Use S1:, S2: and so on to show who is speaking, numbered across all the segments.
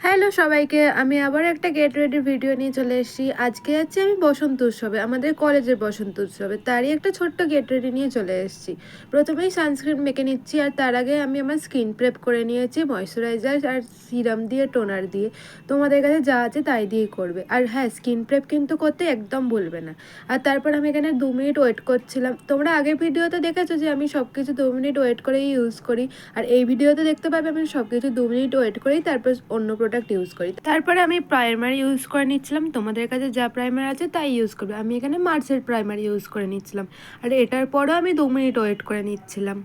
S1: Hello সবাইকে, আমি আবার একটা গেট রেডি ভিডিও নিয়ে চলে এসেছি। আজকে যাচ্ছি আমি বসন্ত উৎসবে, আমাদের কলেজের বসন্ত উৎসবে, তারই একটা ছোট্ট গেট রেডি নিয়ে চলে এসেছি। প্রথমেই সানস্ক্রিন মেখে নিচ্ছি, আর তার আগে আমি আমার স্কিন প্রেপ করে নিয়েছি ময়শ্চারাইজার আর সিরাম দিয়ে, টোনার দিয়ে। তোমাদের কাছে যা আছে তাই দিয়েই করবে। আর হ্যাঁ, স্কিন প্রেপ কিন্তু করতে একদম ভুলবে না। আর তারপর আমি এখানে 2 মিনিট ওয়েট করছিলাম। তোমরা আগের ভিডিওতে দেখেছো যে আমি সব কিছু 2 মিনিট ওয়েট করেই ইউজ করি, আর এই ভিডিওতে দেখতে পাবে আমি সব কিছু 2 মিনিট ওয়েট করেই তারপর অন্য প্রোডাক্ট ইউজ করি। তারপরে আমি প্রাইমার ইউজ করে নিচ্ছিলাম। তোমাদের কাছে যা প্রাইমার আছে তাই ইউজ করবে। আমি এখানে মার্সের প্রাইমার ইউজ করে নিচ্ছিলাম, আর এটার পরেও আমি 2 মিনিট ওয়েট করে নিচ্ছিলাম।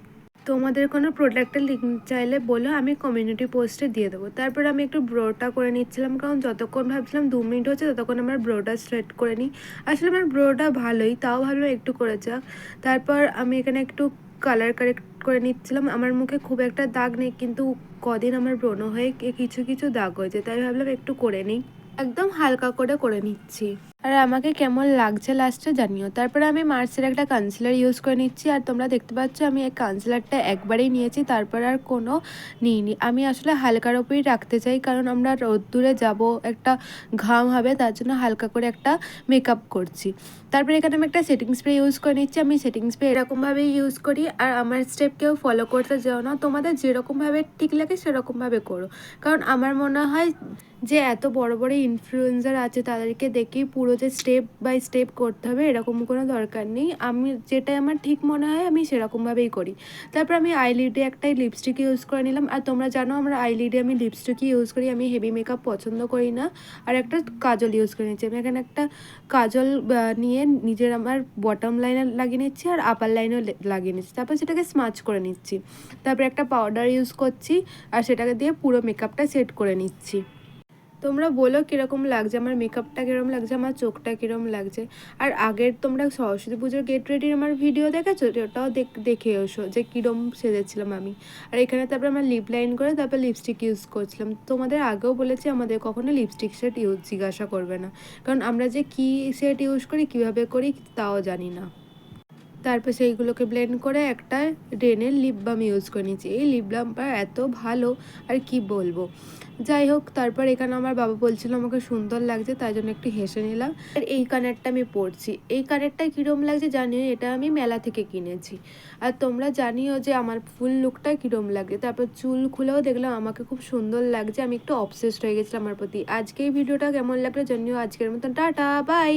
S1: তোমাদের কোনো প্রোডাক্টের লিঙ্ক চাইলে বলো, আমি কমিউনিটি পোস্টে দিয়ে দেবো। তারপর আমি একটু ব্রোটা করে নিচ্ছিলাম, কারণ যতক্ষণ ভাবছিলাম 2 মিনিট হচ্ছে ততক্ষণ আমার ব্রোটা স্ট্রেট করে নিই। আসলে আমার ব্রোটা ভালোই, তাও ভালো একটু করে যাক। তারপর আমি এখানে একটু কালার কারেক্ট করে নিচ্ছিলাম। আমার মুখে খুব একটা দাগ নেই, কিন্তু কদিন আমার ব্রণ হয়ে কিছু কিছু দাগ হয়েছে, তাই ভাবলাম একটু করে নিই। একদম হালকা করে করে নিচ্ছি। আর আমাকে কেমন লাগছে লাস্টে জানিও। তারপরে আমি মার্সের একটা কনসিলার ইউজ করে নিচ্ছি, আর তোমরা দেখতে পাচ্ছ আমি এই কনসিলারটা একবারেই নিয়েছি, তারপর আর কোনো নিইনি। আমি আসলে হালকার ওপরেই রাখতে চাই, কারণ আমরা রোদ্দুরে যাব, একটা ঘাম হবে, তার জন্য হালকা করে একটা মেকআপ করছি। তারপরে এখানে আমি একটা সেটিং স্প্রে ইউজ করে নিচ্ছি। আমি সেটিং স্প্রে এরকমভাবেই ইউজ করি, আর আমার স্টেপ কেউ ফলো করতে যাও না, তোমাদের যেরকমভাবে ঠিক লাগে সেরকমভাবে করো। কারণ আমার মনে হয় যে এত বড় বড় ইনফ্লুয়েন্সার আছে তাদেরকে দেখেই পুরো যে স্টেপ বাই স্টেপ করতে হবে এরকম কোনো দরকার নেই। আমি যেটাই আমার ঠিক মনে হয় আমি সেরকমভাবেই করি। তারপর আমি আইলিডে একটা লিপস্টিক ইউজ করে নিলাম, আর তোমরা জানো আমরা আইলিডে আমি লিপস্টিকই ইউজ করি, আমি হেভি মেকআপ পছন্দ করি না। আর একটা কাজল ইউজ করে নিচ্ছি। আমি এখানে একটা কাজল নিয়ে নিজের আমার বটম লাইনে লাগিয়ে নিচ্ছি, আর আপার লাইনেও লাগিয়ে নিচ্ছি। তারপর সেটাকে স্মাচ করে নিচ্ছি। তারপর একটা পাউডার ইউজ করছি, আর সেটাকে দিয়ে পুরো মেকআপটা সেট করে নিচ্ছি। তোমরা বলো কীরকম লাগছে, আমার মেকআপটা কীরকম লাগছে, আমার চোখটা কীরকম লাগছে। আর আগের তোমরা সরস্বতী পুজোর গেট রেডির আমার ভিডিও দেখেছো, ওটাও দেখে এসো যে কীরকম সেজেছিলাম আমি। আর এখানে তারপর আমার লিপ লাইন করে তারপর লিপস্টিক ইউজ করছিলাম। তোমাদের আগেও বলেছি আমাদের কখনো লিপস্টিক সেট জিজ্ঞাসা করবে না, কারণ আমরা যে কী সেট ইউজ করি, কীভাবে করি তাও জানি না। তারপর সেইগুলোকে ব্লেন্ড করে একটা রেনের লিপ বাম ইউজ করে নিয়েছি। এই লিপ বামটা এত ভালো আর কি বলবো। যাই হোক, তারপর এখানে আমার বাবা বলছিল আমাকে সুন্দর লাগছে, তাই জন্য একটু হেসে নিলাম। আর এই কানেরটা আমি পরছি, এই কানেরটা কীরকম লাগছে জানিও, এটা আমি মেলা থেকে কিনেছি। আর তোমরা জানিও যে আমার ফুল লুকটা কীরকম লাগে। তারপর চুল খুলেও দেখলাম আমাকে খুব সুন্দর লাগছে, আমি একটু অবসেসড হয়ে গেছিলাম আমার প্রতি। আজকে এই ভিডিওটা কেমন লাগলো জানিও। আজকের মতন টাটা, বাই।